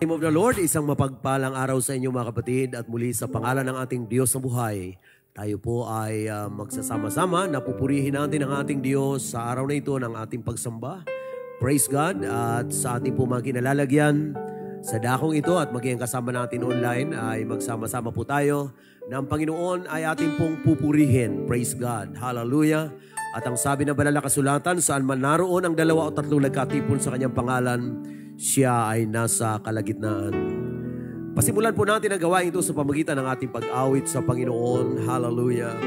Name of the Lord, isang mapagpalang araw sa inyo mga kapatid at muli sa pangalan ng ating Diyos na buhay, tayo po ay magsasama-sama na pupurihin natin ang ating Diyos sa araw na ito ng ating pagsamba. Praise God at sa ating po mga kinalalagyan sa dakong ito at maging kasama natin online ay magsama-sama po tayo na ang Panginoon ay ating pong pupurihin. Praise God. Hallelujah. At ang sabi ng banal na kasulatan, saan man naroon ang 2 o 3 nagkatipon sa kanyang pangalan, siya ay nasa kalagitnaan. Pasimulan po natin ang gawain ito sa pamagitan ng ating pag-awit sa Panginoon. Hallelujah.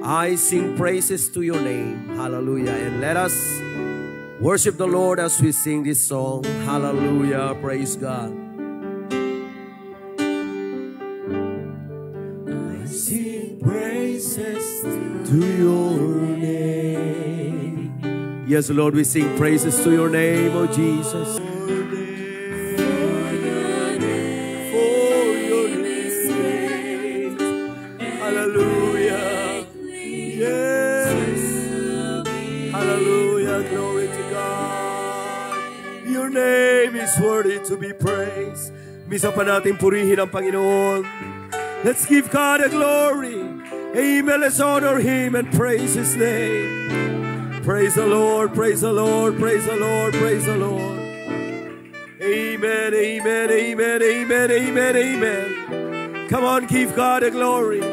I sing praises to your name. Hallelujah. And let us worship the Lord as we sing this song. Hallelujah. Praise God. I sing praises to your name. Yes, Lord, we sing praises to your name, oh Jesus. Is worthy to be praised. Misa pa natin purihin ang Panginoon. Let's give God the glory. Amen. Let's honor Him and praise His name. Praise the Lord. Praise the Lord. Praise the Lord. Praise the Lord. Amen. Amen. Amen. Amen. Amen. Amen. Come on, give God the glory.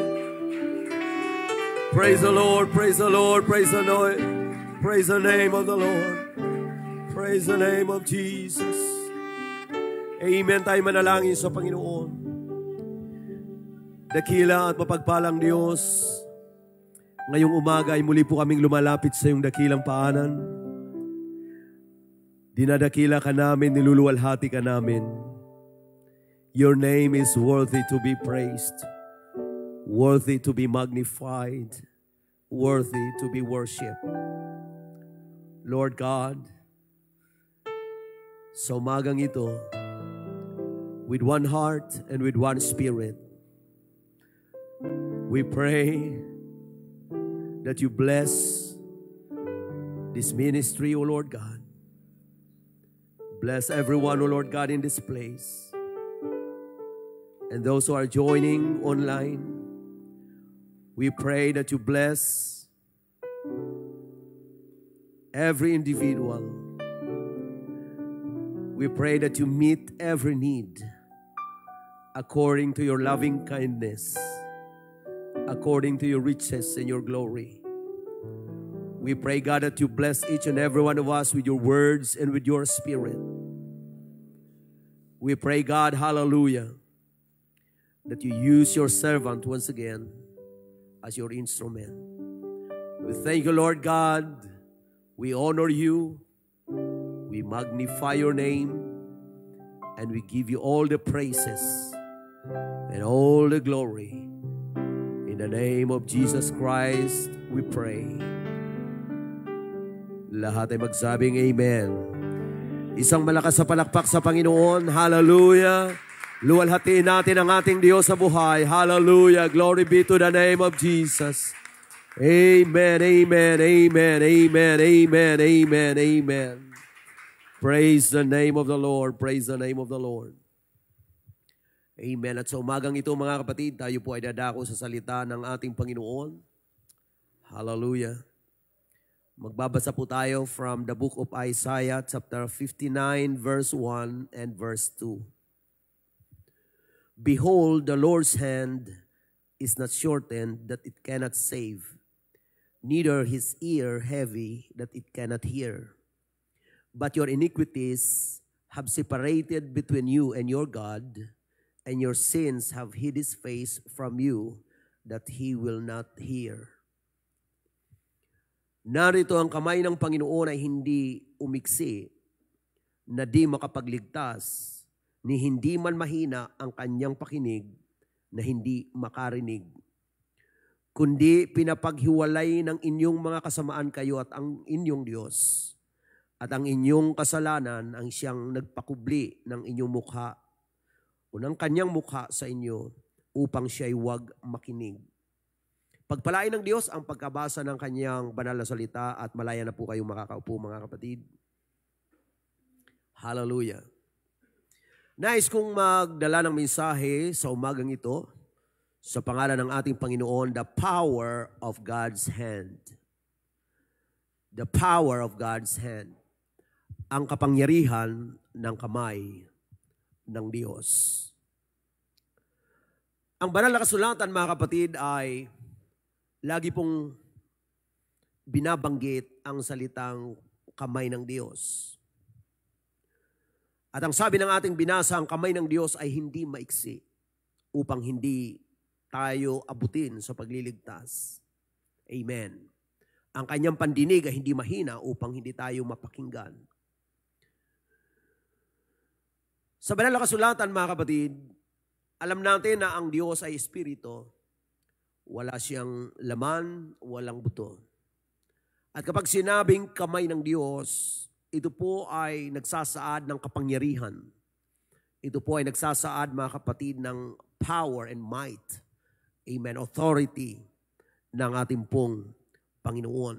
Praise the Lord. Praise the Lord. Praise the Lord. Praise the name of the Lord. Praise the name of Jesus. Amen. Tayo manalangin sa Panginoon. Dakila at mapagpalang Diyos, ngayong umaga ay muli po kaming lumalapit sa iyong dakilang paanan. Dinadakila ka namin, niluluwalhati ka namin. Your name is worthy to be praised, worthy to be magnified, worthy to be worshipped. Lord God, sa umagang ito, with one heart and with one spirit, we pray that you bless this ministry, O Lord God. Bless everyone, O Lord God, in this place. And those who are joining online, we pray that you bless every individual. We pray that you meet every need according to your loving kindness, according to your riches and your glory. We pray, God, that you bless each and every one of us with your words and with your spirit. We pray, God, hallelujah, that you use your servant once again as your instrument. We thank you, Lord God. We honor you. We magnify your name, and we give you all the praises and all the glory. In the name of Jesus Christ, we pray. Lahat ay magsabing amen. Isang malakas sa palakpak sa Panginoon. Hallelujah. Luwalhatiin natin ang ating Diyos sa buhay. Hallelujah. Glory be to the name of Jesus. Amen, amen, amen, amen, amen, amen, amen. Praise the name of the Lord. Praise the name of the Lord. Amen. At sa umagang ito mga kapatid, tayo po ay dadako sa salita ng ating Panginoon. Hallelujah. Magbabasa po tayo from the book of Isaiah, chapter 59, verse 1 and verse 2. Behold, the Lord's hand is not shortened that it cannot save, neither his ear heavy that it cannot hear. But your iniquities have separated between you and your God, and your sins have hid his face from you, that he will not hear. Narito ang kamay ng Panginoon ay hindi umiksi, na di makapagligtas, ni hindi man mahina ang kanyang pakinig, na hindi makarinig. Kundi pinapaghiwalay ng inyong mga kasamaan kayo at ang inyong Diyos, at ang inyong kasalanan ang siyang nagpakubli ng inyong mukha o ng kanyang mukha sa inyo upang siya'y huwag makinig. Pagpalain ng Diyos ang pagkabasa ng kanyang banal na salita at malaya na po kayong makakaupo mga kapatid. Hallelujah. Nais kong magdala ng mensahe sa umagang ito sa pangalan ng ating Panginoon, the power of God's hand. The power of God's hand. Ang kapangyarihan ng kamay ng Diyos. Ang banal na kasulatan, mga kapatid, ay lagi pong binabanggit ang salitang kamay ng Diyos. At ang sabi ng ating binasa, ang kamay ng Diyos ay hindi maiksi upang hindi tayo abutin sa pagliligtas. Amen. Ang kanyang pandinig ay hindi mahina upang hindi tayo mapakinggan. Sa banal na kasulatan, mga kapatid, alam natin na ang Diyos ay espiritu. Wala siyang laman, walang buto. At kapag sinabing kamay ng Diyos, ito po ay nagsasaad ng kapangyarihan. Ito po ay nagsasaad, mga kapatid, ng power and might. Amen. Authority ng ating pong Panginoon.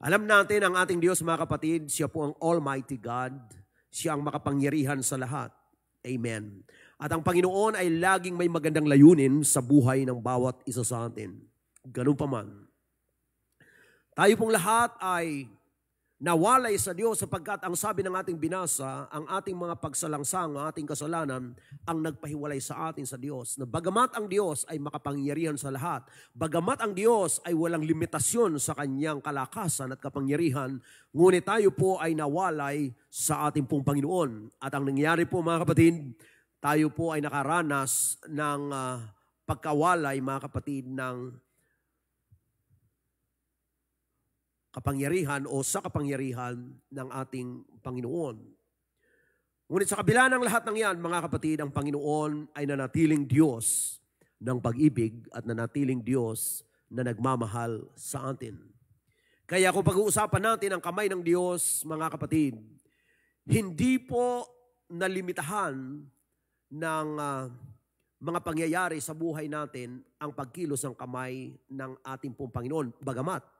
Alam natin ang ating Diyos, mga kapatid, siya po ang Almighty God. Siya ang makapangyarihan sa lahat. Amen. At ang Panginoon ay laging may magandang layunin sa buhay ng bawat isa sa atin. Ganun pa man. Tayo pong lahat ay nawalay sa Diyos sapagkat ang sabi ng ating binasa, ang ating mga pagsalangsang, ang ating kasalanan, ang nagpahiwalay sa atin sa Diyos. Na bagamat ang Diyos ay makapangyarihan sa lahat, bagamat ang Diyos ay walang limitasyon sa kanyang kalakasan at kapangyarihan, ngunit tayo po ay nawalay sa ating pong Panginoon. At ang nangyari po, mga kapatid, tayo po ay nakaranas ng pagkawalay, mga kapatid, ng kapangyarihan o sa kapangyarihan ng ating Panginoon. Ngunit sa kabila ng lahat ng yan, mga kapatid, ang Panginoon ay nanatiling Diyos ng pag-ibig at nanatiling Diyos na nagmamahal sa atin. Kaya kung pag-uusapan natin ang kamay ng Diyos, mga kapatid, hindi po nalimitahan ng mga pangyayari sa buhay natin ang pagkilos ng kamay ng ating pong Panginoon. Bagamat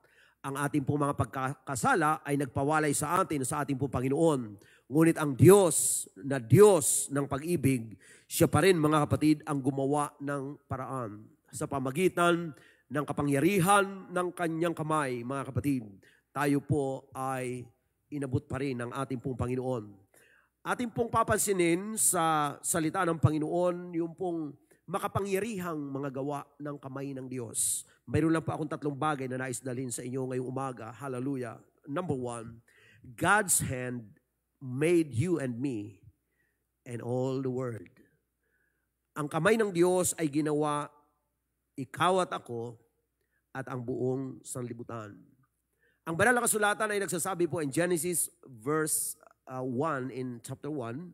ang ating pong mga pagkakasala ay nagpawalay sa atin, sa ating pong Panginoon. Ngunit ang Diyos na Diyos ng pag-ibig, siya pa rin, mga kapatid, ang gumawa ng paraan. Sa pamagitan ng kapangyarihan ng kanyang kamay, mga kapatid, tayo po ay inabot pa rin ng ating pong Panginoon. Ating pong papansinin sa salita ng Panginoon, yung pong makapangyarihang mga gawa ng kamay ng Diyos. Mayroon lang po akong 3 bagay na nais dalhin sa inyo ngayong umaga. Hallelujah. Number 1, God's hand made you and me and all the world. Ang kamay ng Diyos ay ginawa ikaw at ako at ang buong sanlibutan. Ang banal na kasulatan ay nagsasabi po in Genesis verse 1 in chapter 1,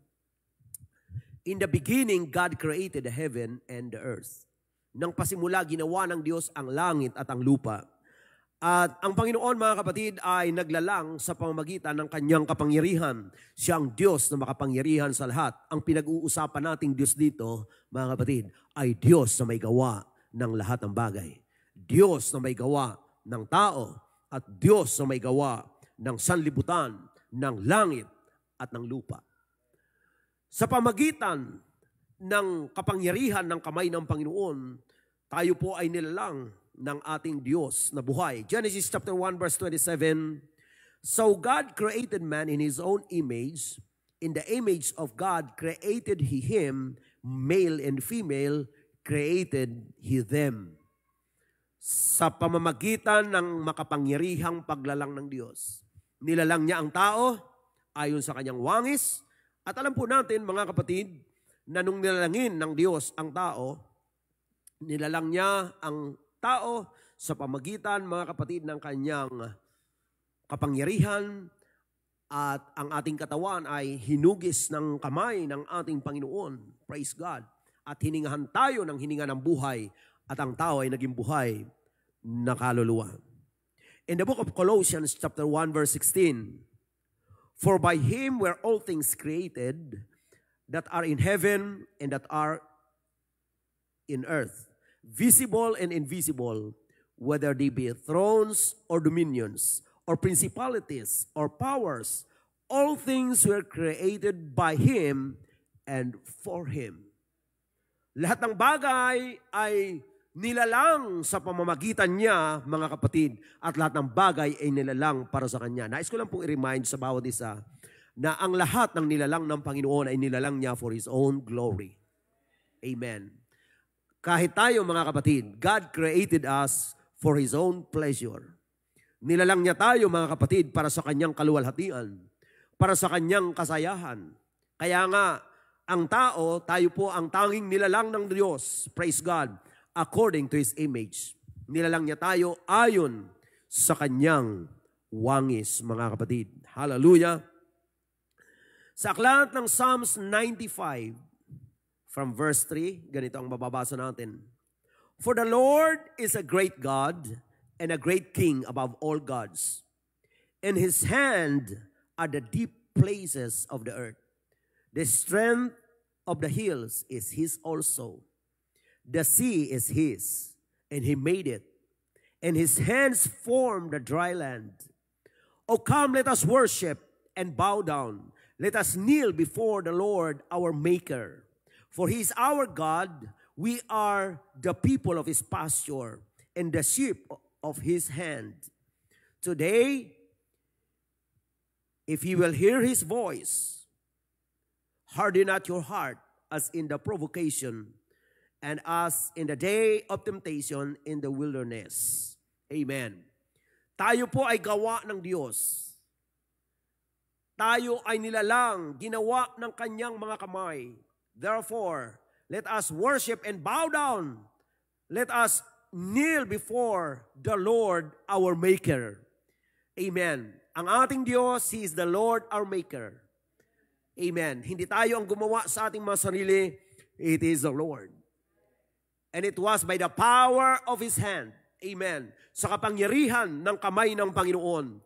in the beginning, God created the heaven and the earth. Nang pasimula, ginawa ng Diyos ang langit at ang lupa. At ang Panginoon, mga kapatid, ay naglalang sa pamamagitan ng kanyang kapangyarihan. Siya ang Diyos na makapangyarihan sa lahat. Ang pinag-uusapan nating Diyos dito, mga kapatid, ay Diyos na may gawa ng lahat ng bagay. Diyos na may gawa ng tao at Diyos na may gawa ng sanlibutan, ng langit at ng lupa. Sa pamagitan ng kapangyarihan ng kamay ng Panginoon, tayo po ay nilalang ng ating Diyos na buhay. Genesis chapter 1 verse 27, so God created man in His own image. In the image of God created He him, male and female created He them. Sa pamamagitan ng makapangyarihang paglalang ng Diyos, nilalang niya ang tao ayon sa kanyang wangis. At alam po natin, mga kapatid, na nung nilalangin ng Diyos ang tao, nilalang niya ang tao sa pamagitan, mga kapatid, ng kanyang kapangyarihan at ang ating katawan ay hinugis ng kamay ng ating Panginoon. Praise God. At hiningahan tayo ng hininga ng buhay at ang tao ay naging buhay na kaluluwa. In the book of Colossians chapter 1 verse 16, for by Him were all things created that are in heaven and that are in earth, visible and invisible, whether they be thrones or dominions, or principalities or powers, all things were created by Him and for Him. Lahat ng bagay ay nilalang sa pamamagitan niya, mga kapatid, at lahat ng bagay ay nilalang para sa Kanya. Nais ko lang pong i-remind sa bawat isa na ang lahat ng nilalang ng Panginoon ay nilalang niya for His own glory. Amen. Kahit tayo, mga kapatid, God created us for His own pleasure. Nilalang niya tayo, mga kapatid, para sa Kanyang kaluwalhatian, para sa Kanyang kasayahan. Kaya nga, ang tao, tayo po ang tanging nilalang ng Diyos, praise God, according to His image. Nilalang niya tayo ayon sa Kanyang wangis, mga kapatid. Hallelujah! Sa aklat ng Psalms 95, from verse 3, ganito ang mababasa natin. For the Lord is a great God and a great King above all gods. In His hand are the deep places of the earth. The strength of the hills is His also. The sea is His, and He made it. And His hands formed the dry land. O come, let us worship and bow down. Let us kneel before the Lord our Maker. For He is our God. We are the people of His pasture and the sheep of His hand. Today, if you will hear His voice, harden not your heart as in the provocation and as in the day of temptation in the wilderness. Amen. Tayo po ay gawa ng Diyos. Tayo ay nilalang, ginawa ng Kanyang mga kamay. Therefore, let us worship and bow down. Let us kneel before the Lord our Maker. Amen. Ang ating Diyos, He is the Lord our Maker. Amen. Hindi tayo ang gumawa sa ating mga sarili. It is the Lord. And it was by the power of His hand. Amen. Sa kapangyarihan ng kamay ng Panginoon.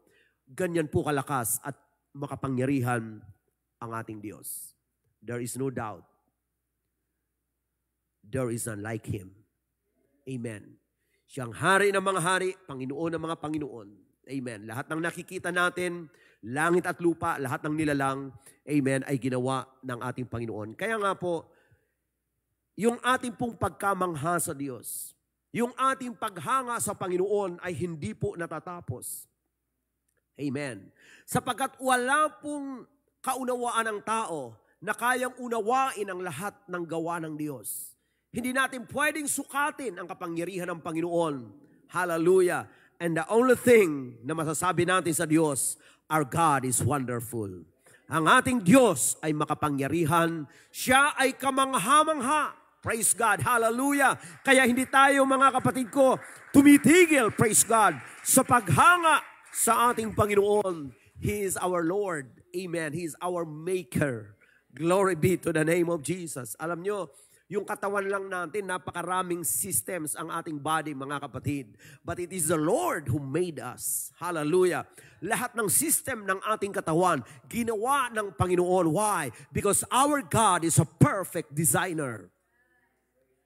Ganyan po kalakas at makapangyarihan ang ating Diyos. There is no doubt. There is none like Him. Amen. Siyang hari ng mga hari, Panginoon ng mga Panginoon. Amen. Lahat ng nakikita natin, langit at lupa, lahat ng nilalang, amen, ay ginawa ng ating Panginoon. Kaya nga po, yung ating pong pagkamangha sa Diyos, yung ating paghanga sa Panginoon ay hindi po natatapos. Amen. Sapagkat wala pong kaunawaan ng tao na kayang unawain ang lahat ng gawa ng Diyos. Hindi natin pwedeng sukatin ang kapangyarihan ng Panginoon. Hallelujah. And the only thing na masasabi natin sa Diyos, our God is wonderful. Ang ating Diyos ay makapangyarihan. Siya ay kamangha-mangha. Praise God. Hallelujah. Kaya hindi tayo, mga kapatid ko, tumitigil, praise God, sa paghanga sa ating Panginoon. He is our Lord. Amen. He is our Maker. Glory be to the name of Jesus. Alam nyo, yung katawan lang natin, napakaraming systems ang ating body, mga kapatid. But it is the Lord who made us. Hallelujah. Lahat ng system ng ating katawan, ginawa ng Panginoon. Why? Because our God is a perfect designer.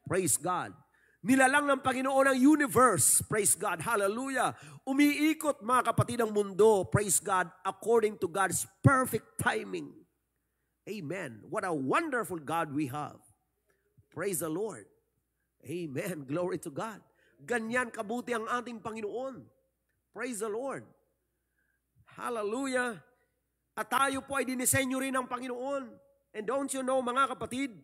Praise God. Nilalang ng Panginoon ang universe. Praise God. Hallelujah. Umiikot, mga kapatid, ang mundo. Praise God. According to God's perfect timing. Amen. What a wonderful God we have. Praise the Lord. Amen. Glory to God. Ganyan kabuti ang ating Panginoon. Praise the Lord. Hallelujah. At tayo po ay dinisenyo rin ng Panginoon. And don't you know, mga kapatid,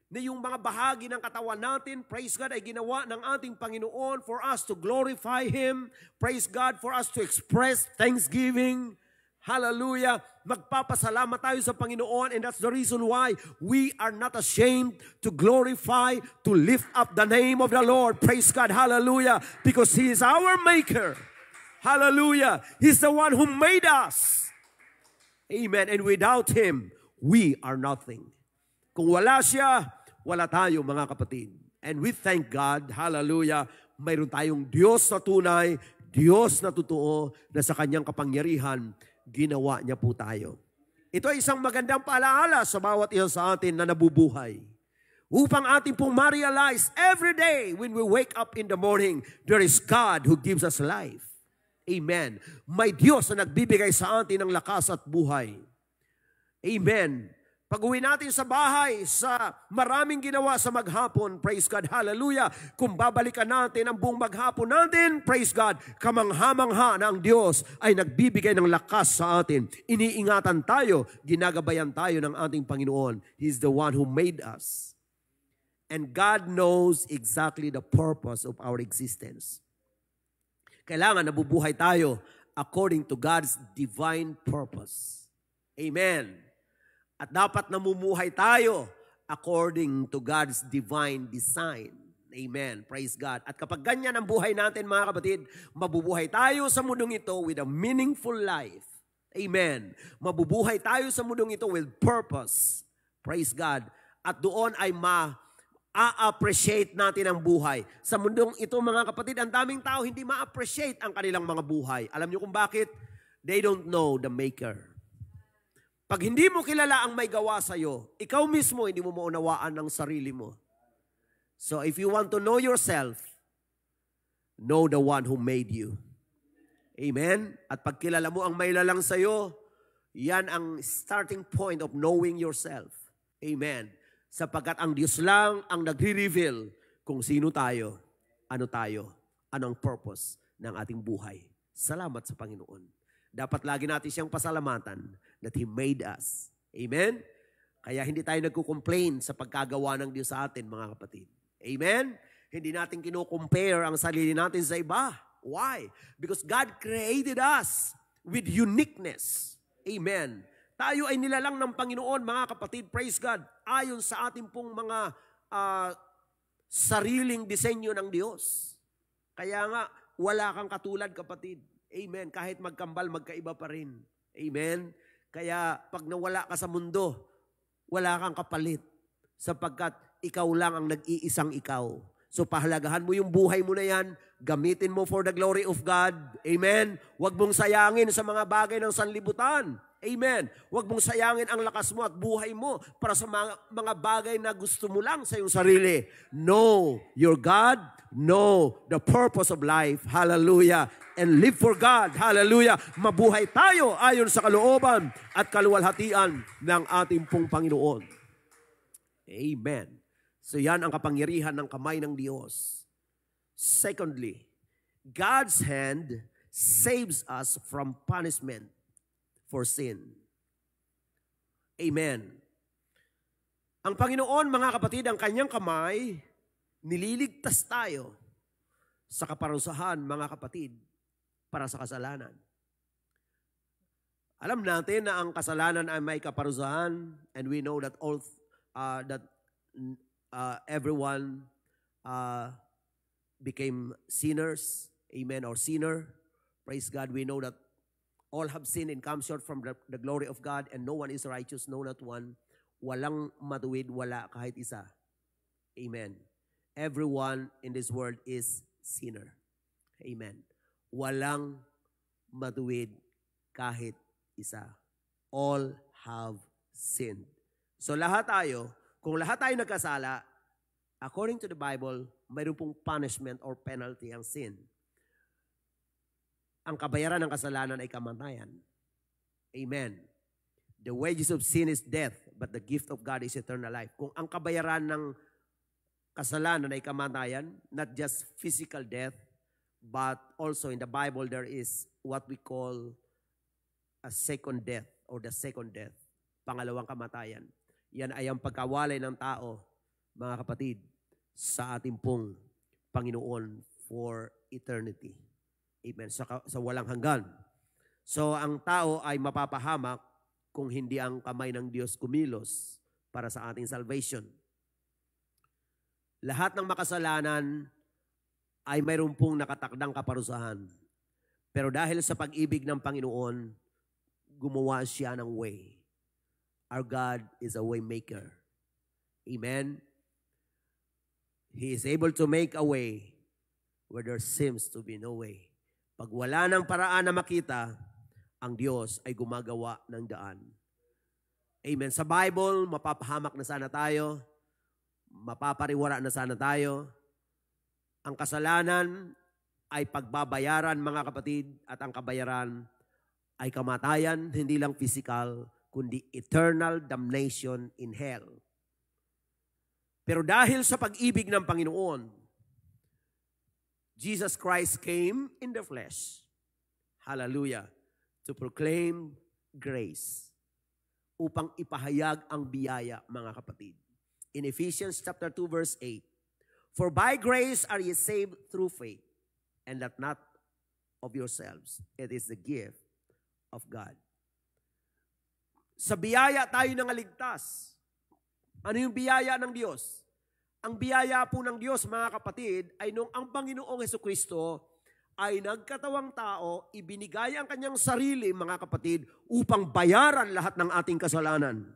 na yung mga bahagi ng katawan natin, praise God, ay ginawa ng ating Panginoon for us to glorify Him. Praise God, for us to express thanksgiving. Hallelujah. Magpapasalamat tayo sa Panginoon, and that's the reason why we are not ashamed to glorify, to lift up the name of the Lord. Praise God. Hallelujah. Because He is our Maker. Hallelujah. He's the one who made us. Amen. And without Him, we are nothing. Kung wala siya, wala tayo, mga kapatid. And we thank God, hallelujah, mayroon tayong Diyos na tunay, Diyos na totoo, na sa Kanyang kapangyarihan, ginawa niya po tayo. Ito ay isang magandang paalaala sa bawat isa sa atin na nabubuhay. Upang ating pong ma-realize every day when we wake up in the morning, there is God who gives us life. Amen. May Diyos na nagbibigay sa atin ng lakas at buhay. Amen. Pag-uwi natin sa bahay, sa maraming ginawa sa maghapon, praise God, hallelujah. Kung babalikan natin ang buong maghapon natin, praise God, kamangha-mangha na ang Diyos ay nagbibigay ng lakas sa atin. Iniingatan tayo, ginagabayan tayo ng ating Panginoon. He's the one who made us. And God knows exactly the purpose of our existence. Kailangan nabubuhay tayo according to God's divine purpose. Amen. At dapat namumuhay tayo according to God's divine design. Amen. Praise God. At kapag ganyan ang buhay natin, mga kapatid, mabubuhay tayo sa mundong ito with a meaningful life. Amen. Mabubuhay tayo sa mundong ito with purpose. Praise God. At doon ay ma-appreciate natin ang buhay. Sa mundong ito, mga kapatid, ang daming tao hindi ma-appreciate ang kanilang mga buhay. Alam niyo kung bakit? They don't know the Maker. Pag hindi mo kilala ang may gawa sa'yo, ikaw mismo hindi mo maunawaan ang sarili mo. So if you want to know yourself, know the one who made you. Amen? At pag kilala mo ang may lalang sa'yo, yan ang starting point of knowing yourself. Amen? Sapagkat ang Diyos lang ang nagre-reveal kung sino tayo, ano ang purpose ng ating buhay. Salamat sa Panginoon. Dapat lagi natin siyang pasalamatan that He made us. Amen? Kaya hindi tayo nagko-complain sa pagkagawa ng Diyos sa atin, mga kapatid. Amen? Hindi natin kino-compare ang sarili natin sa iba. Why? Because God created us with uniqueness. Amen. Tayo ay nilalang ng Panginoon, mga kapatid, praise God, ayon sa ating pong mga sariling disenyo ng Diyos. Kaya nga, wala kang katulad, kapatid. Amen. Kahit magkambal, magkaiba pa rin. Amen. Kaya pag nawala ka sa mundo, wala kang kapalit. Sapagkat ikaw lang ang nag-iisang ikaw. So pahalagahan mo yung buhay mo na yan. Gamitin mo for the glory of God. Amen. Huwag mong sayangin sa mga bagay ng sanlibutan. Amen. Huwag mong sayangin ang lakas mo at buhay mo para sa mga bagay na gusto mo lang sa iyong sarili. Know your God. Know the purpose of life. Hallelujah. And live for God. Hallelujah. Mabuhay tayo ayon sa kalooban at kaluwalhatian ng ating pong Panginoon. Amen. So yan ang kapangyarihan ng kamay ng Diyos. Secondly, God's hand saves us from punishment for sin. Amen. Ang Panginoon, mga kapatid, ang kanyang kamay, nililigtas tayo sa kaparusahan, mga kapatid, para sa kasalanan. Alam natin na ang kasalanan ay may kaparusahan, and we know that everyone became sinners. Amen. Or sinner. Praise God. We know that all have sinned and come short from the glory of God, and no one is righteous, no not one. Walang matuwid, wala kahit isa. Amen. Everyone in this world is sinner. Amen. Walang matuwid kahit isa. All have sinned. So lahat tayo, kung lahat tayo nagkasala, according to the Bible, mayroon pong punishment or penalty ang sin. Ang kabayaran ng kasalanan ay kamatayan. Amen. The wages of sin is death, but the gift of God is eternal life. Kung ang kabayaran ng kasalanan ay kamatayan, not just physical death, but also in the Bible there is what we call a second death or the second death, pangalawang kamatayan. Yan ay ang pagkawalay ng tao, mga kapatid, sa ating pong Panginoon for eternity. Amen. Sa walang hanggan. So, ang tao ay mapapahamak kung hindi ang kamay ng Diyos kumilos para sa ating salvation. Lahat ng makasalanan ay mayroon pong nakatakdang kaparusahan. Pero dahil sa pag-ibig ng Panginoon, gumawa siya ng way. Our God is a way maker. Amen. He is able to make a way where there seems to be no way. Pag wala ng paraan na makita, ang Diyos ay gumagawa ng daan. Amen. Sa Bible, mapapahamak na sana tayo, mapapariwara na sana tayo. Ang kasalanan ay pagbabayaran, mga kapatid, at ang kabayaran ay kamatayan, hindi lang physical, kundi eternal damnation in hell. Pero dahil sa pag-ibig ng Panginoon, Jesus Christ came in the flesh. Hallelujah. To proclaim grace. Upang ipahayag ang biyaya, mga kapatid. In Ephesians chapter 2 verse 8, for by grace are ye saved through faith, and that not of yourselves. It is the gift of God. Sa biyaya tayo nangaligtas. Ano yung biyaya ng Diyos? Ang biyaya po ng Diyos, mga kapatid, ay nung ang Panginoong Hesukristo ay nagkatawang tao, ibinigay ang kanyang sarili, mga kapatid, upang bayaran lahat ng ating kasalanan.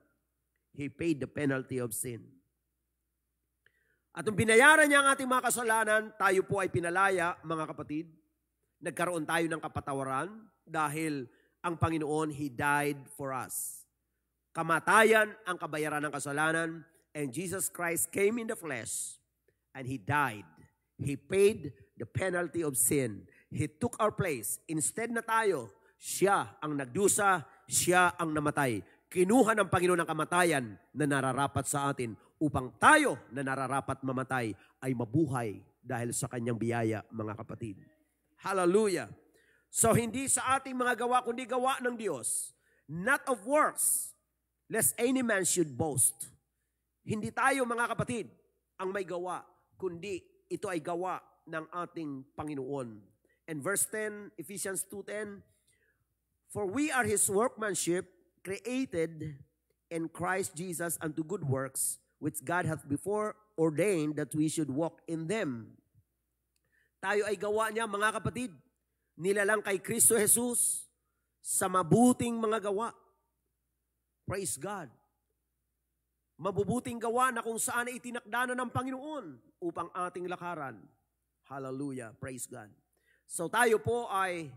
He paid the penalty of sin. At nung binayaran niya ang ating mga kasalanan, tayo po ay pinalaya, mga kapatid. Nagkaroon tayo ng kapatawaran dahil ang Panginoon, He died for us. Kamatayan ang kabayaran ng kasalanan, and Jesus Christ came in the flesh, and He died. He paid the penalty of sin. He took our place. Instead na tayo, siya ang nagdusa, siya ang namatay. Kinuha ng Panginoon ang kamatayan na nararapat sa atin upang tayo na nararapat mamatay ay mabuhay dahil sa kanyang biyaya, mga kapatid. Hallelujah! So hindi sa ating mga gawa, kundi gawa ng Diyos. Not of works, lest any man should boast. Hindi tayo, mga kapatid, ang may gawa, kundi ito ay gawa ng ating Panginoon. And verse 10, Ephesians 2:10, for we are His workmanship, created in Christ Jesus unto good works, which God hath before ordained that we should walk in them. Tayo ay gawa niya, mga kapatid, nilalang kay Kristo Jesus sa mabuting mga gawa. Praise God. Mabubuting gawa na kung saan ay itinakda ng Panginoon upang ating lakaran. Hallelujah. Praise God. So tayo po ay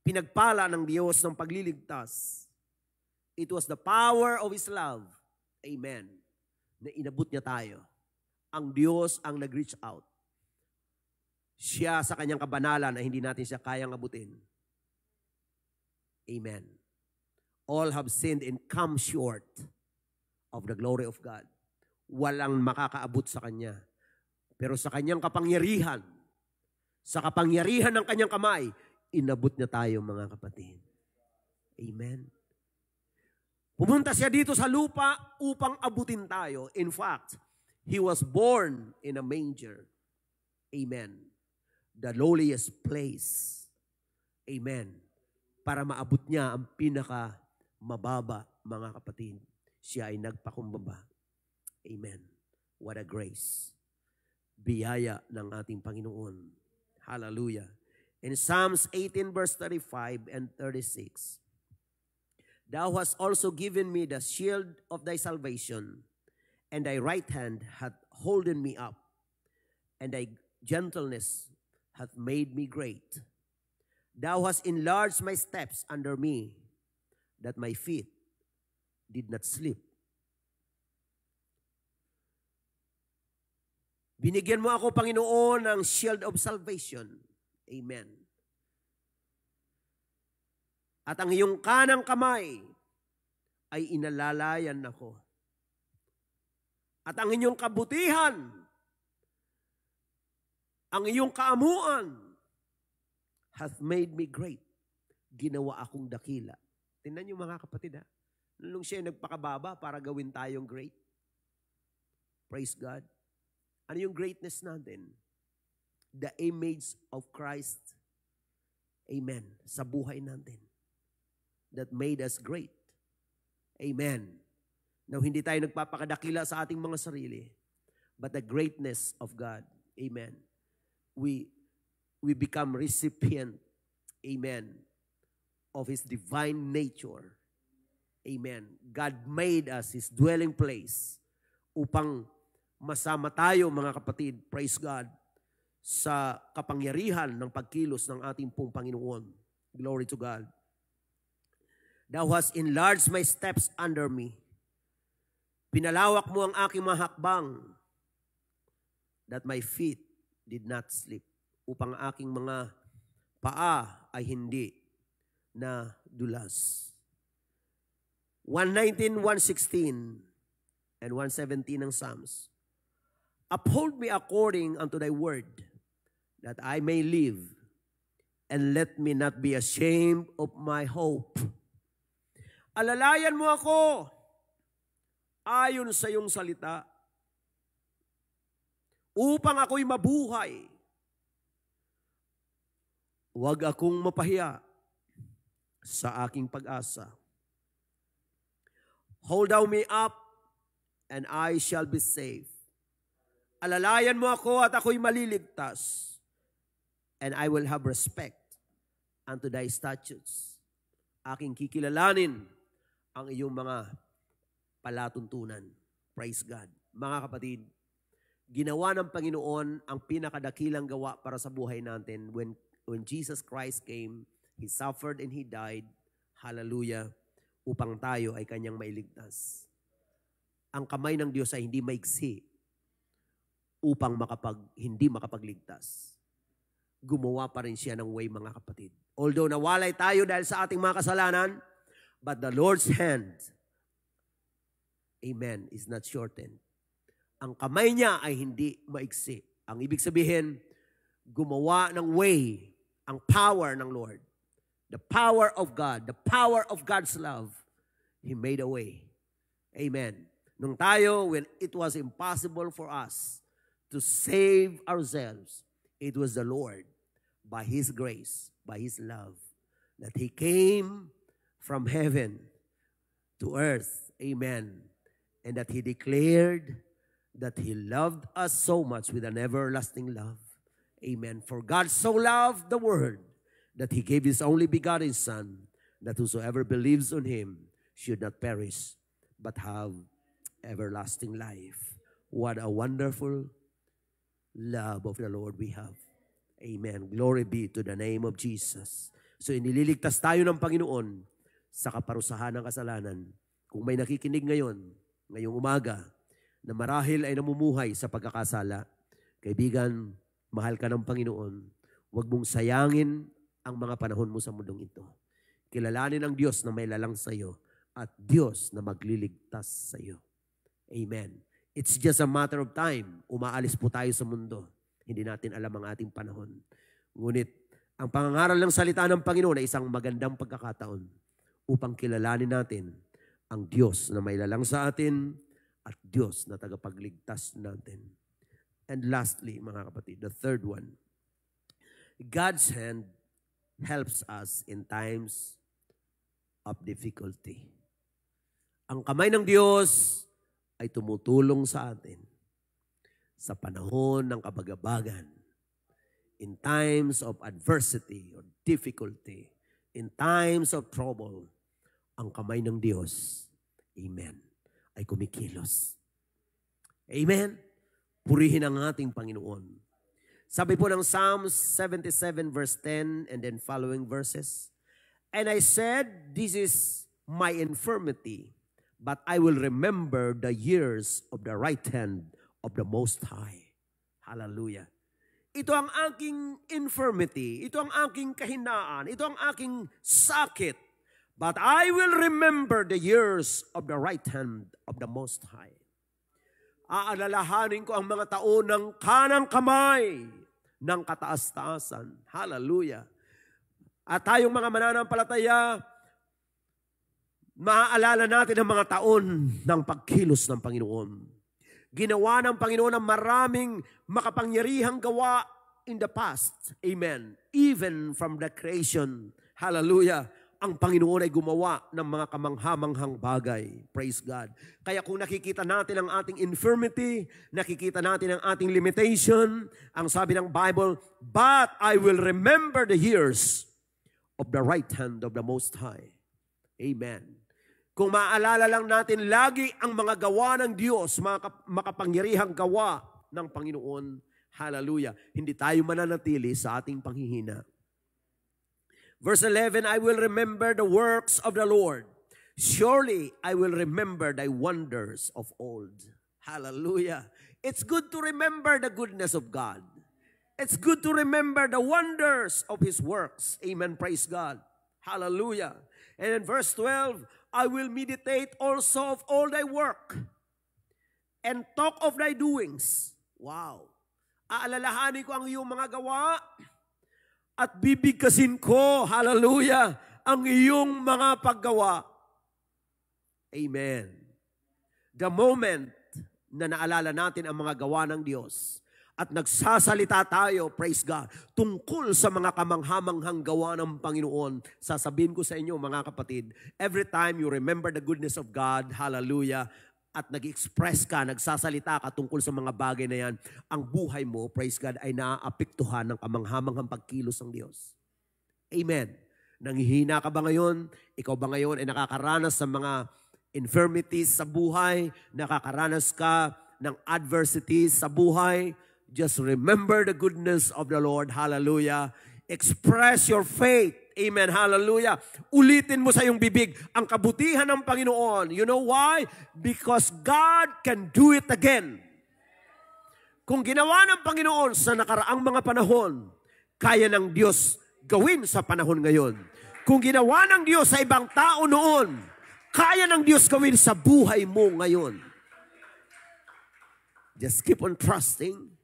pinagpala ng Diyos ng pagliligtas. It was the power of His love. Amen. Na inabot niya tayo. Ang Diyos ang nag-reach out. Siya sa kanyang kabanalan na hindi natin siya kayang abutin. Amen. All have sinned and come short of the glory of God. Walang makakaabot sa Kanya. Pero sa Kanyang kapangyarihan, sa kapangyarihan ng Kanyang kamay, inabot niya tayo, mga kapatid. Amen. Pumunta siya dito sa lupa upang abutin tayo. In fact, He was born in a manger. Amen. The lowliest place. Amen. Para maabot niya ang pinaka mababa, mga kapatid. Siya ay nagpakumbaba. Amen. What a grace. Biyaya ng ating Panginoon. Hallelujah. In Psalms 18 verse 35 and 36, thou hast also given me the shield of thy salvation, and thy right hand hath holden me up, and thy gentleness hath made me great. Thou hast enlarged my steps under me, that my feet did not slip. Binigyan mo ako, Panginoon, ng shield of salvation. Amen. At ang iyong kanang kamay ay inalalayan ako. At ang inyong kabutihan, ang iyong kaamuan, hath made me great. Ginawa akong dakila. Tingnan niyo, mga kapatid, ha? Nung siya nagpakababa para gawin tayong great. Praise God. Ano yung greatness natin? The image of Christ. Amen. Sa buhay natin. That made us great. Amen. Now, hindi tayo nagpapakadakila sa ating mga sarili, but the greatness of God. Amen. We become recipient, amen, of His divine nature. Amen. God made us His dwelling place upang masama tayo, mga kapatid, praise God, sa kapangyarihan ng pagkilos ng ating pong Panginoon. Glory to God. Thou hast enlarged my steps under me. Pinalawak mo ang aking mga hakbang, that my feet did not slip, upang aking mga paa ay hindi na dulas. 119, 116, and 117 ng Psalms. Uphold me according unto thy word, that I may live, and let me not be ashamed of my hope. Alalayan mo ako ayon sa iyong salita, upang ako'y mabuhay. Huwag akong mapahiya sa aking pag-asa. Hold thou me up, and I shall be safe. Alalayan mo ako at ako'y maliligtas, and I will have respect unto thy statutes. Aking kikilalanin ang iyong mga palatuntunan. Praise God. Mga kapatid, ginawa ng Panginoon ang pinakadakilang gawa para sa buhay natin. When Jesus Christ came, He suffered and He died. Hallelujah. Upang tayo ay Kanyang mailigtas. Ang kamay ng Diyos ay hindi maigsi upang hindi makapagligtas. Gumawa pa rin siya ng way, mga kapatid. Although nawalay tayo dahil sa ating mga kasalanan, but the Lord's hand, amen, is not shortened. Ang kamay niya ay hindi maigsi. Ang ibig sabihin, gumawa ng way, ang power ng Lord. The power of God, the power of God's love, He made a way. Amen. Nung tayo, when it was impossible for us to save ourselves, it was the Lord, by His grace, by His love, that He came from heaven to earth. Amen. And that He declared that He loved us so much with an everlasting love. Amen. For God so loved the world that He gave His only begotten Son, that whosoever believes on Him should not perish, but have everlasting life. What a wonderful love of the Lord we have. Amen. Glory be to the name of Jesus. So inililigtas tayo ng Panginoon sa kaparusahan ng kasalanan. Kung may nakikinig ngayong umaga, na marahil ay namumuhay sa pagkakasala, kaibigan, mahal ka ng Panginoon, huwag mong sayangin ang mga panahon mo sa mundong ito. Kilalanin ang Diyos na may lalang sa iyo at Diyos na magliligtas sa iyo. Amen. It's just a matter of time. Umaalis po tayo sa mundo. Hindi natin alam ang ating panahon. Ngunit, ang pangangaral ng salita ng Panginoon ay isang magandang pagkakataon upang kilalanin natin ang Diyos na may lalang sa atin at Diyos na tagapagligtas natin. And lastly, mga kapatid, the third one, God's hand helps us in times of difficulty. Ang kamay ng Diyos ay tumutulong sa atin sa panahon ng kabagabagan, in times of adversity or difficulty, in times of trouble, ang kamay ng Diyos, amen, ay kumikilos. Amen? Purihin ang ating Panginoon. Sabi po ng Psalms 77 verse 10 and then following verses, and I said, this is my infirmity, but I will remember the years of the right hand of the Most High. Hallelujah. Ito ang aking infirmity. Ito ang aking kahinaan. Ito ang aking sakit. But I will remember the years of the right hand of the Most High. Aalalahanin ko ang mga taon ng kanang kamay ng kataas-taasan. Hallelujah. At tayong mga mananampalataya, maaalala natin ang mga taon ng pagkilos ng Panginoon. Ginawa ng Panginoon ang maraming makapangyarihang gawa in the past. Amen. Even from the creation. Hallelujah. Ang Panginoon ay gumawa ng mga kamanghamanghang bagay. Praise God. Kaya kung nakikita natin ang ating infirmity, nakikita natin ang ating limitation, ang sabi ng Bible, but I will remember the years of the right hand of the Most High. Amen. Kung maalala lang natin lagi ang mga gawa ng Diyos, mga makapangyarihang gawa ng Panginoon, hallelujah, hindi tayo mananatili sa ating panghihina. Verse 11, I will remember the works of the Lord. Surely I will remember thy wonders of old. Hallelujah. It's good to remember the goodness of God. It's good to remember the wonders of His works. Amen. Praise God. Hallelujah. And in verse 12, I will meditate also of all thy work and talk of thy doings. Wow. Aalalahanin ko ang iyong mga gawa at bibigkasin ko, hallelujah, ang iyong mga paggawa. Amen. The moment na naalala natin ang mga gawa ng Diyos at nagsasalita tayo, praise God, tungkol sa mga kamanghamanghang gawa ng Panginoon, sasabihin ko sa inyo mga kapatid, every time you remember the goodness of God, hallelujah, at nag-express ka, nagsasalita ka tungkol sa mga bagay na yan, ang buhay mo, praise God, ay naaapektuhan ng kamanghamanghang pagkilos ng Diyos. Amen. Nanghihina ka ba ngayon? Ikaw ba ngayon ay nakakaranas sa mga infirmities sa buhay? Nakakaranas ka ng adversities sa buhay? Just remember the goodness of the Lord. Hallelujah. Express your faith. Amen. Hallelujah. Ulitin mo sa iyong bibig ang kabutihan ng Panginoon. You know why? Because God can do it again. Kung ginawa ng Panginoon sa nakaraang mga panahon, kaya ng Diyos gawin sa panahon ngayon. Kung ginawa ng Diyos sa ibang tao noon, kaya ng Diyos gawin sa buhay mo ngayon. Just keep on trusting,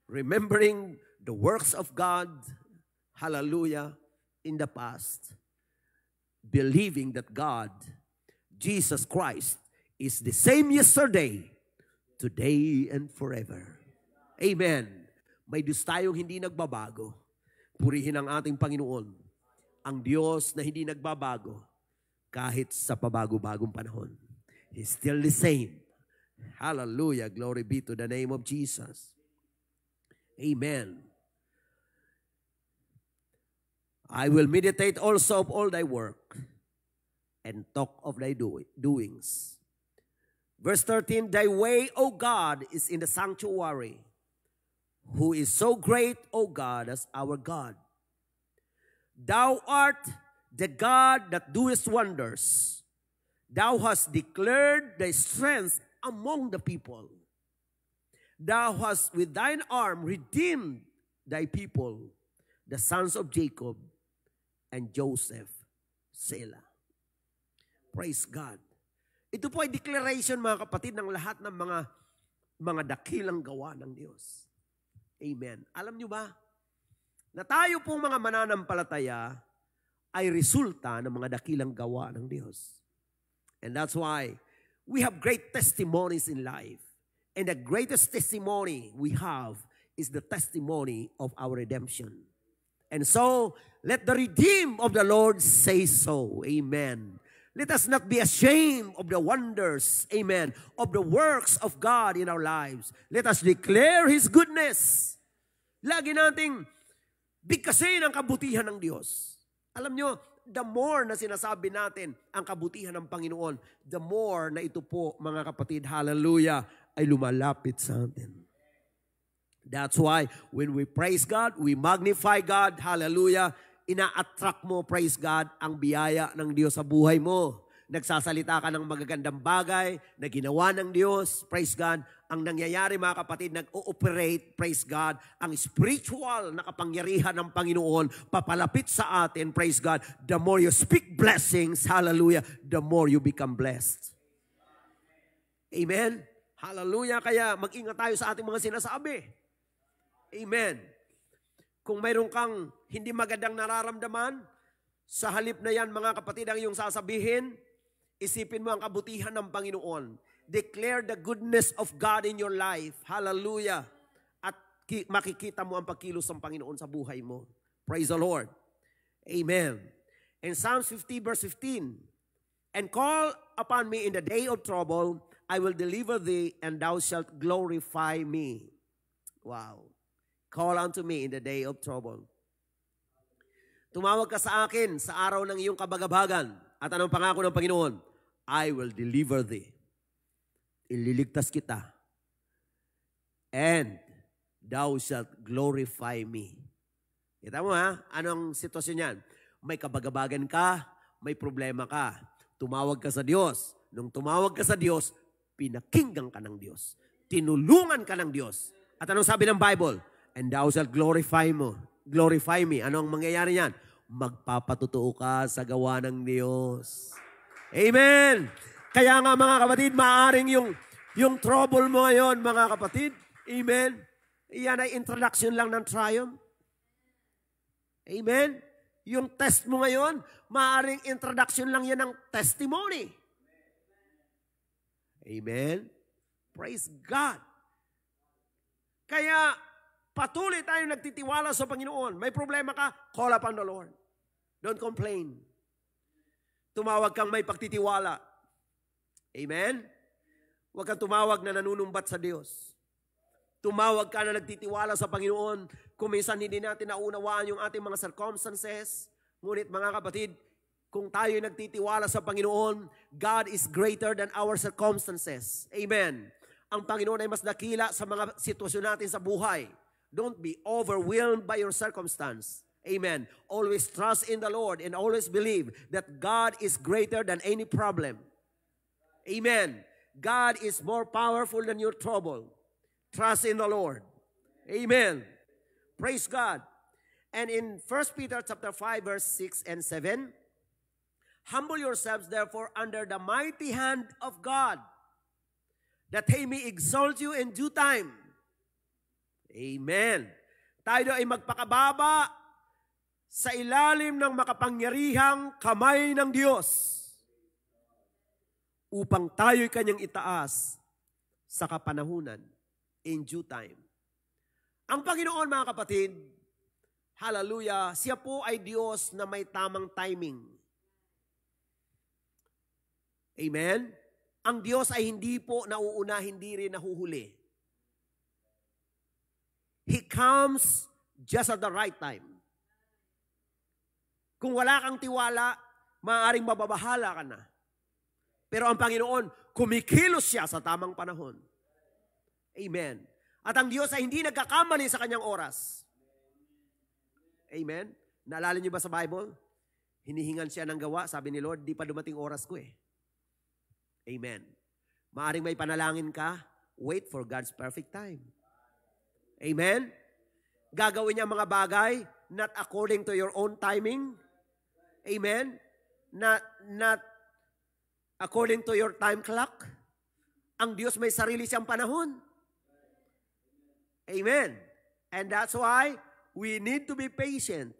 remembering the works of God, hallelujah, in the past, believing that God, Jesus Christ, is the same yesterday, today, and forever. Amen. May Diyos tayong hindi nagbabago. Purihin ang ating Panginoon, ang Diyos na hindi nagbabago kahit sa pabago-bagong panahon. He's still the same. Hallelujah. Glory be to the name of Jesus. Amen. I will meditate also of all thy work and talk of thy doings. Verse 13, thy way, O God, is in the sanctuary. Who is so great, O God, as our God? Thou art the God that doest wonders. Thou hast declared thy strength among the people. Thou hast with thine arm redeemed thy people, the sons of Jacob and Joseph, Selah. Praise God. Ito po ay declaration, mga kapatid, ng lahat ng mga dakilang gawa ng Diyos. Amen. Alam nyo ba, na tayo pong mga mananampalataya ay resulta ng mga dakilang gawa ng Diyos. And that's why we have great testimonies in life. And the greatest testimony we have is the testimony of our redemption. And so, let the redeemed of the Lord say so. Amen. Let us not be ashamed of the wonders, amen, of the works of God in our lives. Let us declare His goodness. Lagi nating bigkasin ang kabutihan ng Diyos. Alam nyo, the more na sinasabi natin ang kabutihan ng Panginoon, the more na ito po, mga kapatid, hallelujah, ay lumalapit sa atin. That's why when we praise God, we magnify God, hallelujah, ina-attract mo, praise God, ang biyaya ng Diyos sa buhay mo. Nagsasalita ka ng magagandang bagay na ginawa ng Diyos, praise God. Ang nangyayari, mga kapatid, nag-ooperate, praise God, ang spiritual na kapangyarihan ng Panginoon papalapit sa atin, praise God. The more you speak blessings, hallelujah, the more you become blessed. Amen? Hallelujah. Kaya mag-ingat tayo sa ating mga sinasabi. Amen. Kung mayroon kang hindi magandang nararamdaman, sa halip na yan, mga kapatid, ang iyong sasabihin, isipin mo ang kabutihan ng Panginoon. Declare the goodness of God in your life. Hallelujah. At makikita mo ang pagkilos ng Panginoon sa buhay mo. Praise the Lord. Amen. In Psalms 50 verse 15, and call upon me in the day of trouble, I will deliver thee, and thou shalt glorify me. Wow. Call unto me in the day of trouble. Tumawag ka sa akin sa araw ng iyong kabagabagan. At anong pangako ng Panginoon? I will deliver thee. Ililigtas kita. And thou shalt glorify me. Kita mo ha? Anong sitwasyon yan? May kabagabagan ka, may problema ka. Tumawag ka sa Diyos. Nung tumawag ka sa Diyos, pinakinggan ka ng Diyos. Tinulungan ka ng Diyos. At anong sabi ng Bible? And thou shalt glorify me. Anong mangyayari yan? Magpapatutuo ka sa gawa ng Diyos. Amen. Kaya nga mga kapatid, maaring yung trouble mo ngayon, mga kapatid, amen, iyan ay introduction lang ng triumph. Amen. Yung test mo ngayon, maaring introduction lang yan ng testimony. Amen. Praise God. Kaya patuloy tayong nagtitiwala sa Panginoon. May problema ka, call upon the Lord. Don't complain. Tumawag kang may pagtitiwala. Amen? Huwag kang tumawag na nanunumbat sa Diyos. Tumawag ka na nagtitiwala sa Panginoon. Kung minsan hindi natin naunawaan yung ating mga circumstances. Ngunit mga kapatid, kung tayo nagtitiwala sa Panginoon, God is greater than our circumstances. Amen. Ang Panginoon ay mas dakila sa mga sitwasyon natin sa buhay. Don't be overwhelmed by your circumstance. Amen. Always trust in the Lord and always believe that God is greater than any problem. Amen. God is more powerful than your trouble. Trust in the Lord. Amen. Praise God. And in 1 Peter chapter 5 verse 6 and 7, humble yourselves therefore under the mighty hand of God, that He may exalt you in due time. Amen. Tayo ay magpakababa sa ilalim ng makapangyarihang kamay ng Diyos upang tayo'y kanyang itaas sa kapanahunan in due time. Ang Panginoon, mga kapatid, hallelujah, siya po ay Diyos na may tamang timing. Amen? Ang Diyos ay hindi po nauuna, hindi rin nahuhuli. He comes just at the right time. Kung wala kang tiwala, maaaring mababahala ka na. Pero ang Panginoon, kumikilos siya sa tamang panahon. Amen. At ang Diyos ay hindi nagkakamali sa kanyang oras. Amen. Naalala niyo ba sa Bible? Hinihingan siya ng gawa, sabi ni Lord, di pa dumating oras ko eh. Amen. Maaring may panalangin ka, wait for God's perfect time. Amen. Gagawin niya mga bagay, not according to your own timing. Amen. Not according to your time clock. Ang Diyos may sarili siyang panahon. Amen. And that's why we need to be patient.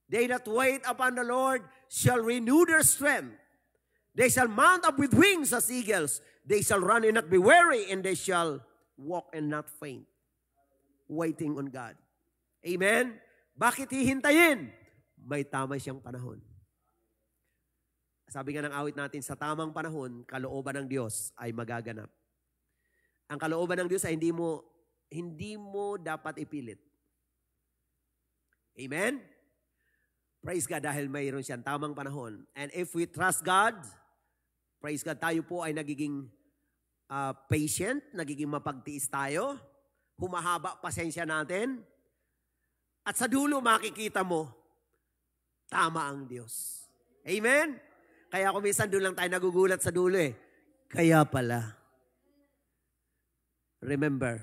They that wait upon the Lord shall renew their strength. They shall mount up with wings as eagles. They shall run and not be weary, and they shall walk and not faint. Waiting on God. Amen? Bakit hihintayin? May tama siyang panahon. Sabi nga ng awit natin, sa tamang panahon, kalooban ng Diyos ay magaganap. Ang kalooban ng Diyos ay hindi mo dapat ipilit. Amen? Praise God dahil mayroon siyang tamang panahon. And if we trust God, praise God, tayo po ay nagiging patient, nagiging mapagtiis tayo, humahaba pasensya natin, at sa dulo makikita mo, tama ang Diyos. Amen? Kaya kung minsan doon lang tayo nagugulat sa dulo eh. Kaya pala. Remember,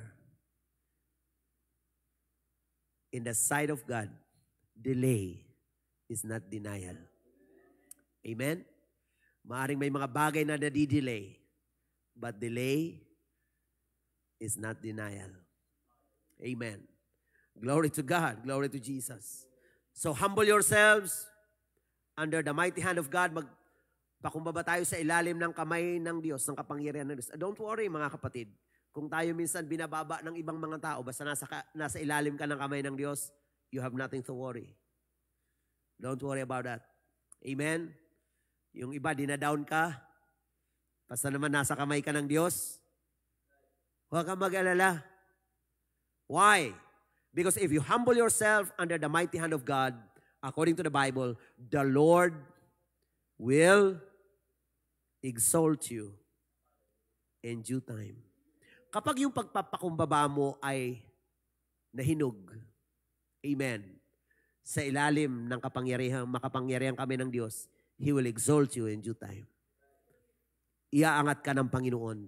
in the sight of God, delay is not denial. Amen? Maaring may mga bagay na nadidelay, but delay is not denial. Amen. Glory to God. Glory to Jesus. So humble yourselves under the mighty hand of God. Magpakumbaba tayo sa ilalim ng kamay ng Diyos, ng kapangyarihan ng Diyos. Don't worry mga kapatid. Kung tayo minsan binababa ng ibang mga tao, basta nasa ilalim ka ng kamay ng Diyos, you have nothing to worry. Don't worry about that. Amen? Yung iba, dinadown ka, basta naman nasa kamay ka ng Diyos, huwag kang mag-alala. Why? Because if you humble yourself under the mighty hand of God, according to the Bible, the Lord will exalt you in due time. Kapag yung pagpapakumbaba mo ay nahinog, amen, sa ilalim ng makapangyarihan kami ng Diyos, He will exalt you in due time. Iaangat ka ng Panginoon.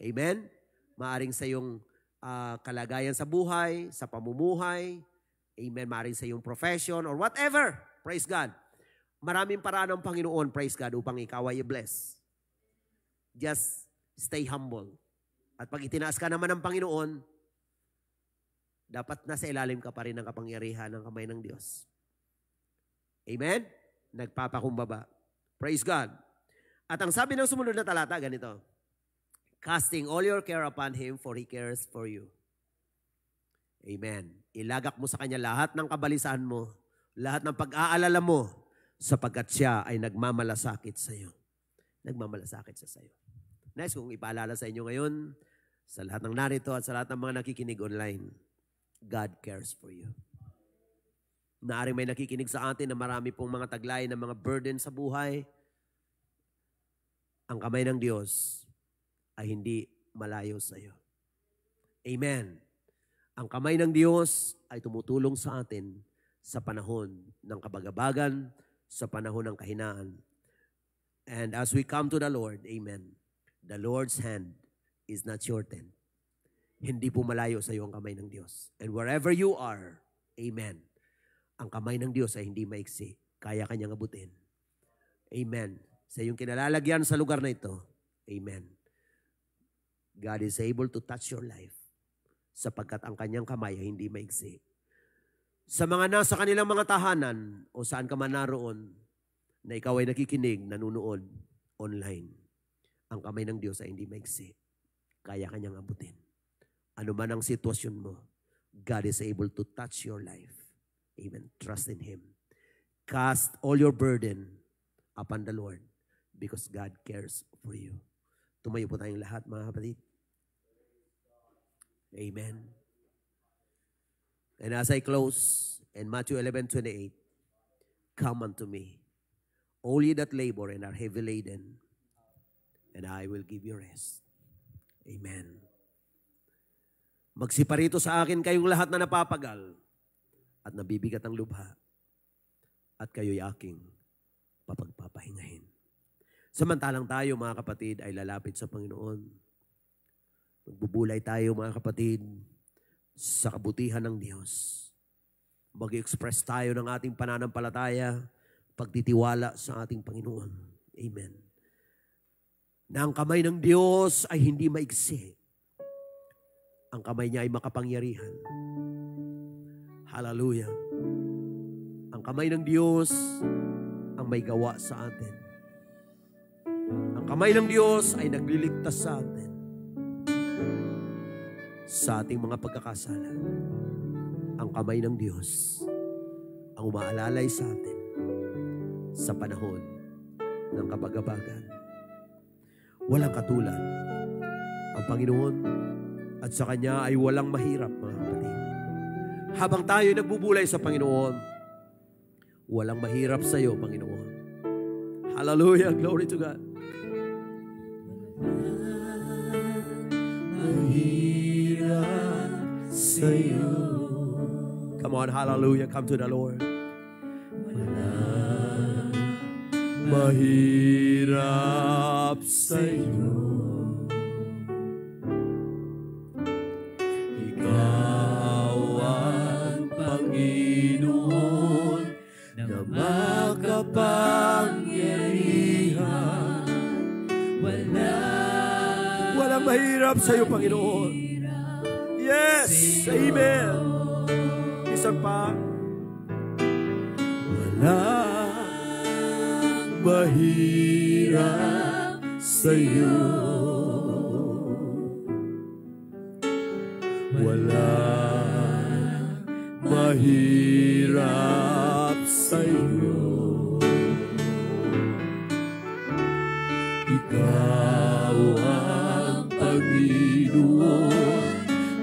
Amen? Maaring sa iyong kalagayan sa buhay, sa pamumuhay, amen, maaring sa iyong profession or whatever, praise God. Maraming paraan ng Panginoon, praise God, upang ikaw ay i-bless. Just stay humble. At pag itinaas ka naman ng Panginoon, dapat nasa ilalim ka pa rin ng kapangyarihan ng kamay ng Diyos. Amen? Nagpapakumbaba. Praise God. At ang sabi ng sumunod na talata, ganito, casting all your care upon Him, for He cares for you. Amen. Ilagak mo sa Kanya lahat ng kabalisahan mo, lahat ng pag-aalala mo, sapagkat siya ay nagmamalasakit sa iyo. Nagmamalasakit siya sa iyo. Nice kung ipaalala sa inyo ngayon, sa lahat ng narito at sa lahat ng mga nakikinig online, God cares for you. Naaring may nakikinig sa atin na marami pong mga taglay ng mga burden sa buhay. Ang kamay ng Diyos ay hindi malayo sa iyo. Amen. Ang kamay ng Diyos ay tumutulong sa atin sa panahon ng kabagabagan, sa panahon ng kahinaan. And as we come to the Lord, amen, the Lord's hand is not shortened. Hindi po malayo sa iyo ang kamay ng Diyos. And wherever you are, amen, ang kamay ng Diyos ay hindi maiksi. Kaya kanyang abutin. Amen. Sa iyong kinalalagyan sa lugar na ito, amen, God is able to touch your life sapagkat ang kanyang kamay ay hindi maiksi. Sa mga nasa kanilang mga tahanan o saan ka man naroon na ikaw ay nakikinig, nanunood online, ang kamay ng Diyos ay hindi maiksi. Kaya kanyang abutin. Ano man ang sitwasyon mo, God is able to touch your life. Amen. Trust in Him. Cast all your burden upon the Lord because God cares for you. Tumayo po tayong lahat, mga kapatid. Amen. And as I close, in Matthew 11:28, come unto me, all ye that labor and are heavy laden, and I will give you rest. Amen. Magsiparito sa akin kayong lahat na napapagal at nabibigat ang lubha, at kayo'y aking papagpapahingahin. Samantalang tayo, mga kapatid, ay lalapit sa Panginoon. Magbubulay tayo, mga kapatid, sa kabutihan ng Diyos. Mag-express tayo ng ating pananampalataya, pagtitiwala sa ating Panginoon. Amen. Na ang kamay ng Diyos ay hindi maiksi. Ang kamay niya ay makapangyarihan. Hallelujah. Ang kamay ng Diyos ang may gawa sa atin. Ang kamay ng Diyos ay nagliligtas sa atin sa ating mga pagkakasala. Ang kamay ng Diyos ang umaalalay sa atin sa panahon ng kabagabagan. Walang katulad ang Panginoon at sa Kanya ay walang mahirap, mga kapatid. Habang tayo nagbubulay sa Panginoon, walang mahirap sa iyo, Panginoon. Hallelujah, glory to God. Mahirap sa iyo. Come on, hallelujah, come to the Lord. Walang mahirap sa iyo. Panginoon na makapangyarihan, walang mahirap sa iyo, Panginoon. Yes, amen. Isa pa. Walang mahirap sa iyo. Walang mahirap sa iyo. Ikaw ang Panginoon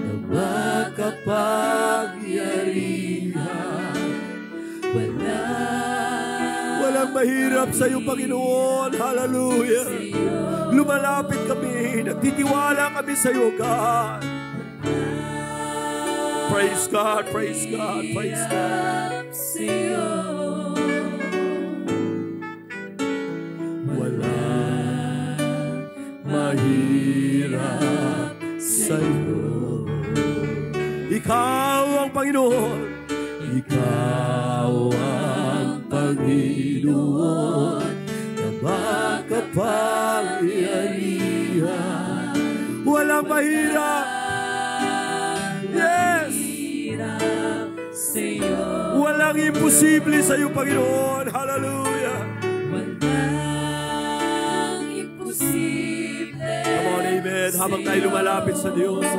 na makapangyarihan. Walang mahirap sa iyo, Panginoon. Hallelujah. Lumalapit kami, nagtitiwala kami sa iyo, God. Praise God, praise God, praise God. Walang mahirap sa iyo. Ikaw ang Panginoon. Ikaw ang Panginoon Panginoon na makapangyarihan. Walang mahirap. Yes! Walang imposible sa iyo, Panginoon. Hallelujah! Walang imposible. Come on, amen. Habang tayo lumalapit sa Diyos,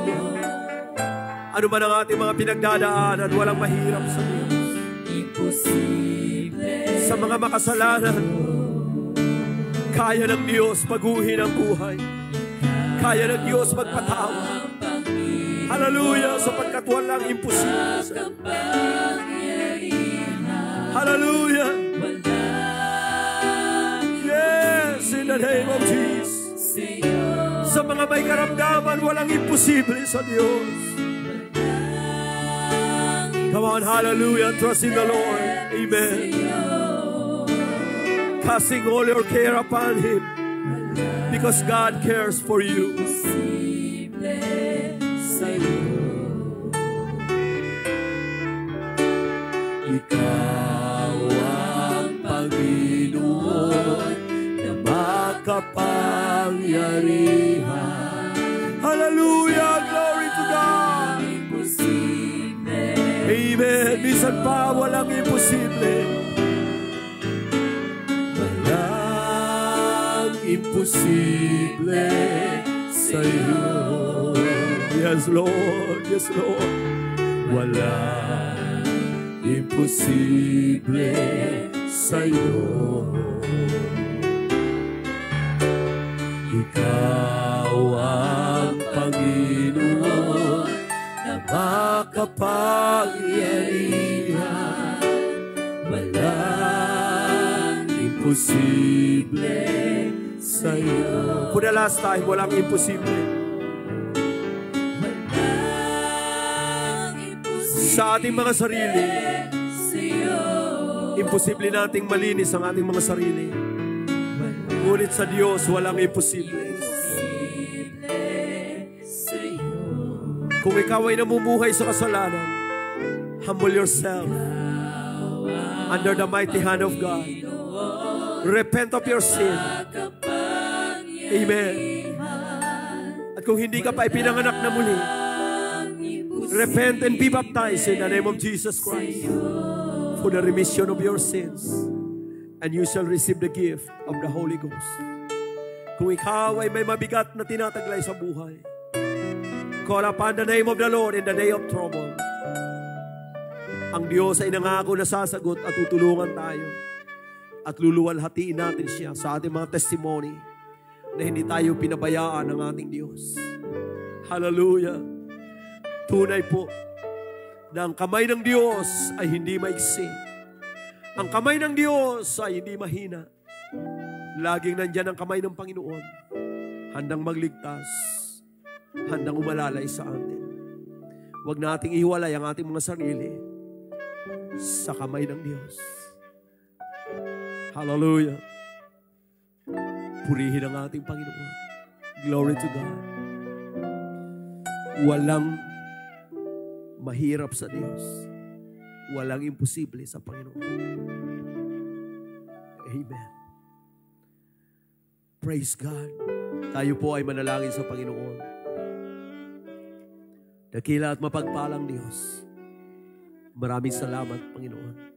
ano man ang ating mga pinagdadaanan, walang mahirap sa Diyos. Imposible. Sa mga makasalanan, kaya ng Diyos paguhin ang buhay. Kaya ng Diyos magpatawad. Hallelujah, sapagkat walang imposible sa iyo. Hallelujah. Yes, in the name of Jesus. Sa mga may karamdaman, walang imposible sa Diyos. Come on, hallelujah. Trust in the Lord. Amen. Casting all your care upon Him because God cares for you. Ikaw ang Panginoon na makapangyarihan. Hallelujah! Glory to God! Amen! Minsan pa walang imposible. Walang imposible sa iyo. Yes, Lord! Yes, Lord! Walang imposible sa'yo. Ikaw ang Panginoon na makapangyarihan. Walang imposible sa'yo. For the last time, walang imposible. Sa ating mga sarili, imposible nating malinis ang ating mga sarili. Ngunit sa Diyos, walang imposible. Kung ikaw ay namumuhay sa kasalanan, humble yourself under the mighty hand of God. Repent of your sin. Amen. At kung hindi ka pa ipinanganak na muli, repent and be baptized in the name of Jesus Christ for the remission of your sins, and you shall receive the gift of the Holy Ghost. Kung ikaw ay may mabigat na tinataglay sa buhay, call upon the name of the Lord in the day of trouble. Ang Diyos ay nangako na sasagot at tutulungan tayo at luluwalhatiin natin siya sa ating mga testimony na hindi tayo pinabayaan ng ating Diyos. Hallelujah! Tunay po na ang kamay ng Diyos ay hindi maiksi. Ang kamay ng Diyos ay hindi mahina. Laging nandyan ang kamay ng Panginoon, handang magligtas, handang umalalay sa atin. Huwag nating ihiwalay ang ating mga sarili sa kamay ng Diyos. Hallelujah! Purihin ang ating Panginoon. Glory to God. Walang mahirap sa Diyos. Walang imposible sa Panginoon. Amen. Praise God. Tayo po ay manalangin sa Panginoon. Dakila at mapagpalang Diyos. Maraming salamat, Panginoon.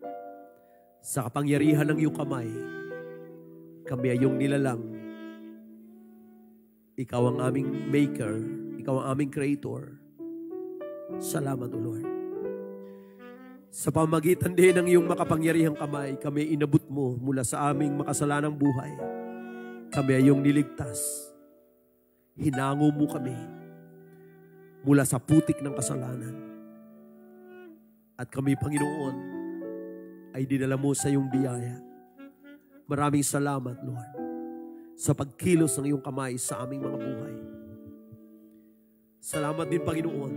Sa kapangyarihan ng iyong kamay, kami ay iyong nilalang. Ikaw ang aming maker. Ikaw ang aming creator. Salamat, O Lord. Sa pamagitan din ng iyong makapangyarihang kamay, kami inabot mo mula sa aming makasalanang buhay. Kami ay iyong niligtas. Hinango mo kami mula sa putik ng kasalanan. At kami, Panginoon, ay dinala mo sa iyong biyaya. Maraming salamat, Lord, sa pagkilos ng iyong kamay sa aming mga buhay. Salamat din, Panginoon,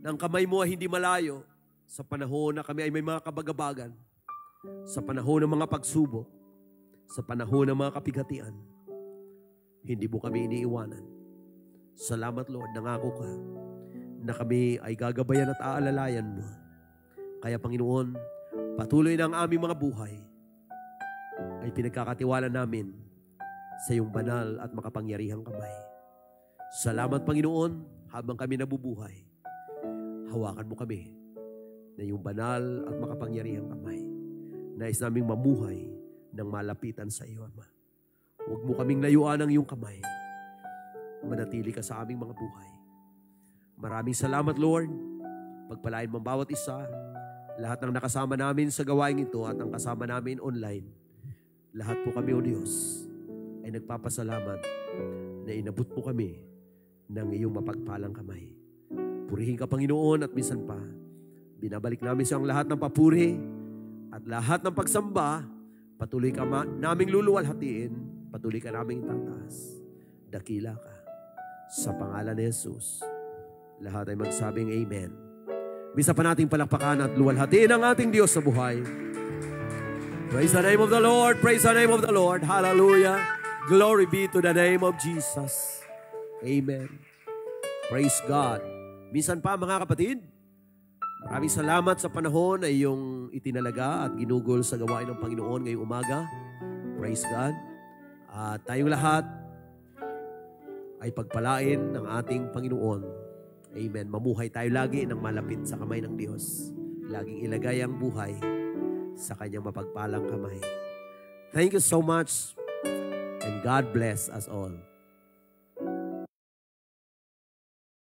na ang kamay mo ay hindi malayo sa panahon na kami ay may mga kabagabagan, sa panahon ng mga pagsubok, sa panahon ng mga kapighatian. Hindi mo kami iniiwanan. Salamat, Lord, nangako ka na kami ay gagabayan at aalalayan mo. Kaya, Panginoon, patuloy ng aming mga buhay ay pinagkakatiwala namin sa iyong banal at makapangyarihang kamay. Salamat, Panginoon, habang kami nabubuhay. Hawakan mo kami na iyong banal at makapangyarihang kamay. Nais naming mamuhay ng malapitan sa iyo, Ama. Huwag mo kaming layuan ng iyong kamay. Manatili ka sa aming mga buhay. Maraming salamat, Lord. Pagpalain mo bawat isa, lahat ng nakasama namin sa gawain ito at ang kasama namin online. Lahat po kami, O Diyos, ay nagpapasalamat na inabot mo kami ng iyong mapagpalang kamay. Purihin ka, Panginoon, at minsan pa, binabalik namin sa ang lahat ng papuri at lahat ng pagsamba. Patuloy ka naming luluwalhatiin, patuloy ka naming tataas. Dakila ka. Sa pangalan ni Jesus, lahat ay magsabing Amen. Bisa pa nating palakpakan at luwalhatiin ang ating Diyos sa buhay. Praise the name of the Lord. Praise the name of the Lord. Hallelujah. Glory be to the name of Jesus. Amen. Praise God. Minsan pa, mga kapatid, maraming salamat sa panahon na iyong itinalaga at ginugol sa gawain ng Panginoon ngayong umaga. Praise God. At tayong lahat ay pagpalain ng ating Panginoon. Amen. Mamuhay tayo lagi ng malapit sa kamay ng Diyos. Laging ilagay ang buhay sa kanyang mapagpalang kamay. Thank you so much and God bless us all.